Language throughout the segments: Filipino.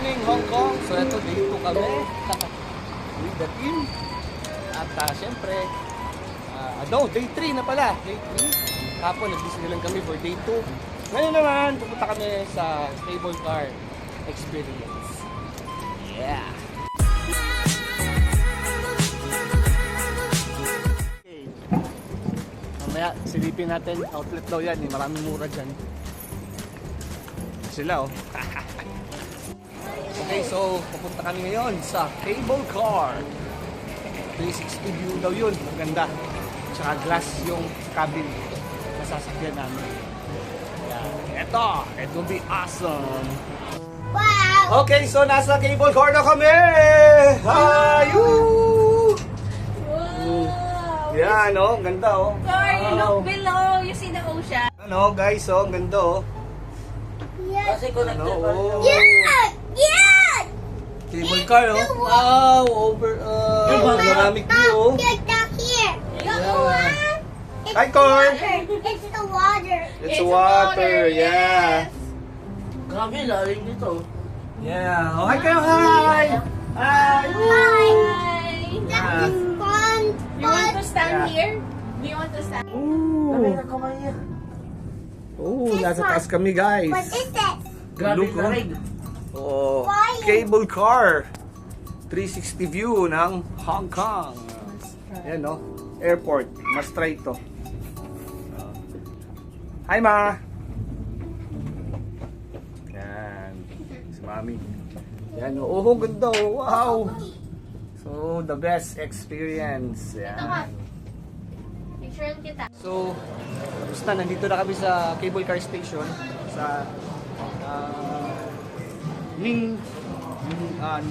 morning, Hong Kong. So ito, day 2 kami with the team. At syempre, day 3 na pala. Day 3. Kapon, nag-busy lang kami for day 2. Ngayon naman, pupunta kami sa cable car experience. Yeah! Okay. Mamaya, silipin natin. Outlet daw yan. Maraming mura dyan. Sila, oh. Okay, so pupunta kami ngayon sa cable car. 360 view daw yun. Ang ganda. Tsaka glass yung cabin na sasakyan namin. Yeah. It will be awesome. Wow! Okay, so nasa cable car na kami. Ayoo! Wow! Yan, oh. Ang ganda, oh. Sir, you look below. You see the ocean. Ano, guys, oh. Ang ganda, oh. Yes. Ano, oh. Yeah! Yeah! Cable car, oh. Wow, over, panoramic view, oh. Get down here. Yeah. It's Hi, Corn. It's the water. It's water, yeah. Grabe, lalim dito. Yeah. Oh, hi kayo, hi! Hi! Hi. Yeah. That's fun. You want to stand Yeah. here? Do you want to stand? Grabe Ooh. ka kamay niya. Oh, nasa taas kami, guys. What is that? Grabe, Look, oh. larig. Oh, Why? cable car. 360 view ng Hong Kong. Ayan, no? Airport. Mas try ito. Hi, Ma! Yan. Si Mami. Yan, oh, ganda, oh. Wow! So, the best experience. Yan. Picture kita. So, tapos na, nandito na kami sa cable car station sa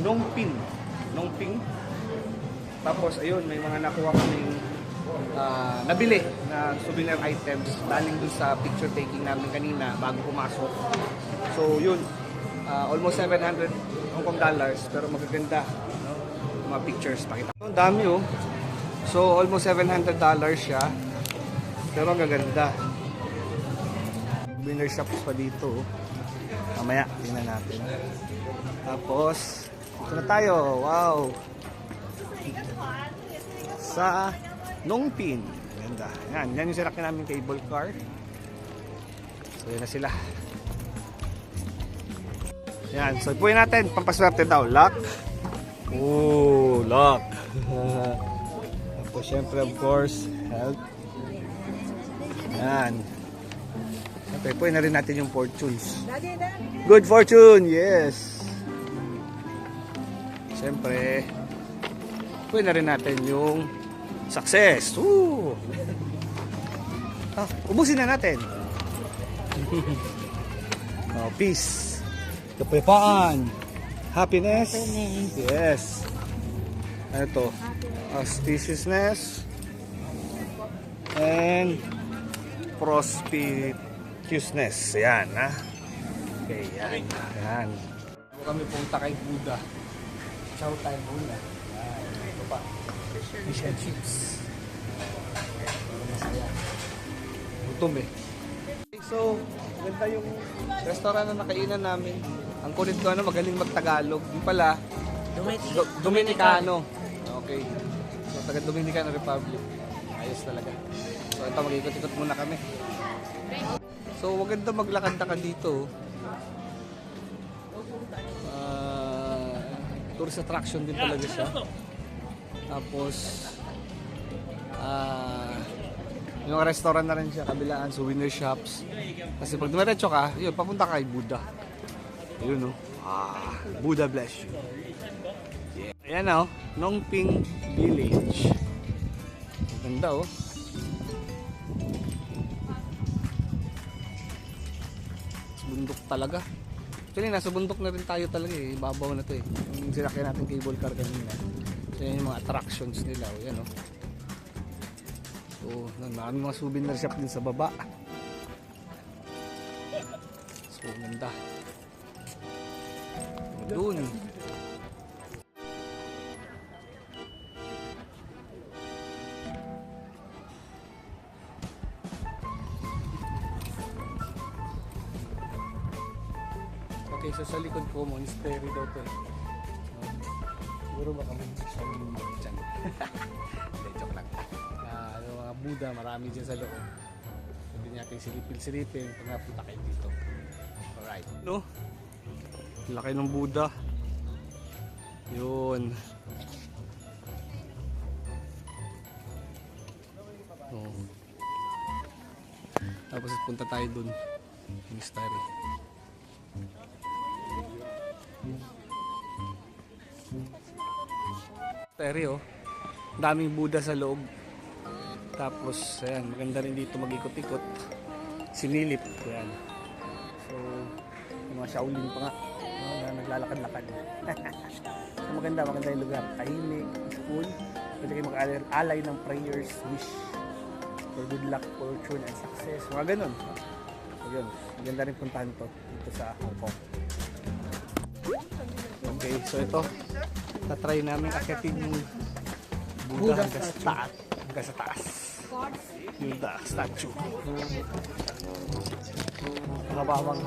Nongping. Tapos ayun, may mga nakuha kaming nabili na souvenir items galing dun sa picture taking namin kanina bago pumasok. So yun, almost 700 Hong Kong dollars, pero magaganda, no? Mga pictures pakita. Ang dami, oh. So almost 700 dollars siya. Pero ang gaganda. Souvenir shops pa dito, oh. Mamaya, tingnan natin. Tapos, ito na tayo. Wow! Sa Nongping. Ganda. Yan yung sinakyan namin cable car. So, yan na sila. Yan. So, ipuin natin. Pampaswerte daw. Lock. Oh, lock. Tapos, syempre, of course, health. Yan. Siyempre, ipuin na rin natin yung fortunes. Good fortune, yes. Siyempre, ipuin na rin natin yung success. Woo! Ubusin na natin. Peace. Kapayapaan. Happiness. Yes. Ano to? Auspiciousness. And prosperousness. Yan, ha? Okay, yan. Yan. Kami punta kay Buddha. Chow tayo muna. Yan. Ito pa. Fish and chips. Masaya. Gutom, eh. So, ganda yung restaurant na nakainan namin. Ang kulit ko, magaling mag-Tagalog. Yung pala, Dominicano. Okay. So, taga Dominican Republic. Ayos talaga. So, ito, mag-ikot-ikot muna kami. So, maganda maglakad-lakad dito. Tourist attraction din talaga siya. Tapos, yung restaurant na rin siya, kabilaan, souvenir shops. Kasi pag dumiretso ka, yun, papunta ka kay Buddha. Yun, no? Buddha bless you. Yeah. Ayan, oh, Nongping Village. Ganda, oh. Bundok talaga. Actually, nasa bundok na rin tayo talaga, eh. Babaw na to, eh. Yung sinakyan natin cable car kanina. So, yan yung mga attractions nila, oh. Yan, oh. So, maraming mga souvenir shop din sa baba. So, ganda. Doon. Okay, so sa likod ko, monastery daw to. Siguro baka may Shaolin mo dyan. Hindi, joke lang. Ano, mga Buddha, marami dyan sa loob. Sabi natin silipin pag napunta kayo dito. Alright. No? Laki ng Buddha. Yun. Oh. Tapos punta tayo dun. Monastery. Stereo. Daming Buddha sa loob. Tapos, ayan, maganda rin dito mag-ikot-ikot. Sinilip. Ayan. So, yung mga Shaolin pa nga. Na naglalakad-lakad. So, maganda yung lugar. Tahimik, peaceful. Pwede kayo mag-alay ng prayers, wish for good luck, fortune, and success. Mga ganun. So, yun. Maganda rin puntahan to dito sa Hong Kong. Okay, so ito. Tatry namin akyatin yung Buddha hanggang sa taas. Hanggang sa taas. Yung statue. Nakabawang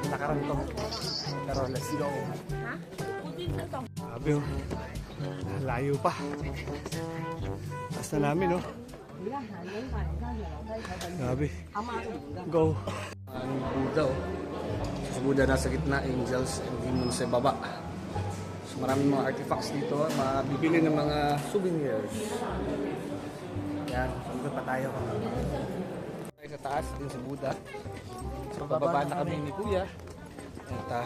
nakarantong. Pero let's go. Sabi oh. Layo pa. Taas na namin oh. Sabi. Go. Ang Buddha oh. Sa Buddha nasa gitna, angels and demons sa baba. So maraming mga artifacts dito, mabibili ng mga souvenirs. Yan, sundot pa tayo. Sa taas, din sa Buddha. So bababa na kami ni Kuya. At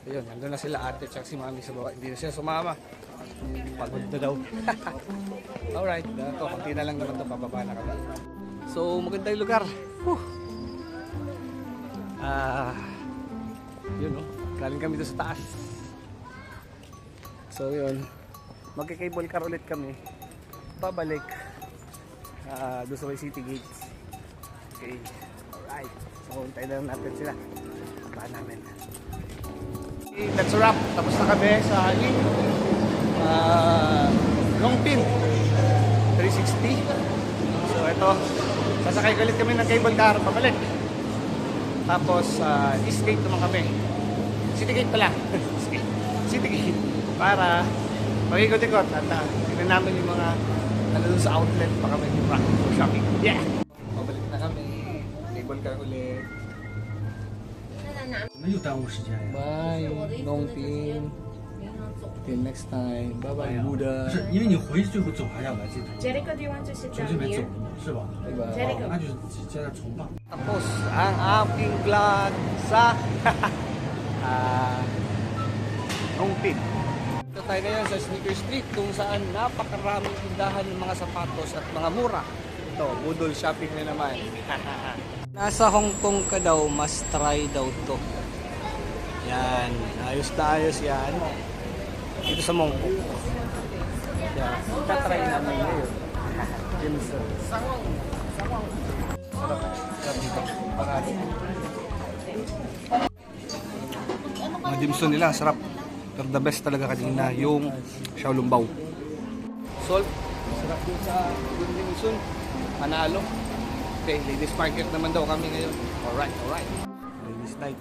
ayun, nandun na sila ate at si mami sa baba. Hindi na siya sumama. Pagod na daw. Alright, ito, konti na lang naman ito, bababa na kami. So maganda yung lugar. Yun no, galing kami doon sa taas. So yun, magkikable car ulit kami. Pabalik doon sa may City Gates. Okay, alright. So hintayin lang natin sila. Puntahan namin. Okay, that's a wrap. Tapos na kami sa Longpin 360. So ito, sasakay ulit kami ng cable car pabalik. Tapos East Gate naman kami. City Gate pala. City Gate. Para mag-ikot-ikot at tignan namin yung mga doon sa outlet pa kami yung practical shopping. Yeah! Pabalik na kami. Cable car ulit. 没有耽误时间呀。 Bye, Longpin. Till next time. Bye-bye, Buddha. 不是，因为你回去最后走还要来这头， Jericho, do you want to sit 从 down 这边走 here? 是吧？ Diba? Jericho. 那就是现在重磅。 Tapos ang aking vlog sa Longpin. Ito tayo ngayon sa Sneaker Street kung saan napakaraming tindahan ng mga sapatos at mga mura. Ito, budol shopping na naman. Nasa Hong Kong ka daw, must try daw to. Yan, ayos na ayos yan. Dito sa Mongkok. Yan, tatry namin ngayon. Dimsum. Sarap dito. Parado. Mga dimsum nila, sarap. Pero the best talaga kanina, yung Xiaolongbao. Salt, sarap din sa dimsum. Panalo. Okay, ladies market naman daw kami ngayon. Alright, alright. Ladies night.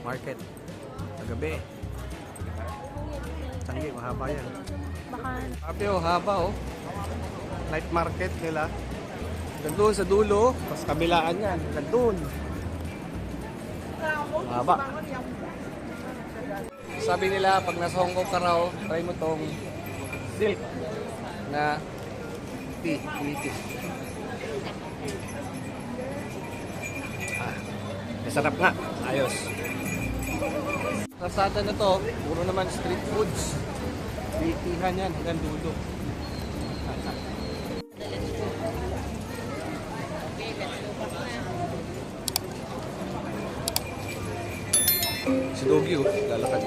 Market. Kagabi. Tanggi, mahaba yan. Sabi oh, haba oh. Night market nila. Gandun sa dulo. Tapos kabilaan yan. Gandun. Mahaba. Sabi nila, pag nasa Hong Kong ka raw, try mo tong silk na tea. Masarap nga. Ayos. Kalsada na to, puro naman street foods. Bitihan yan, hanggang dulo. Si Doggy, lalakad.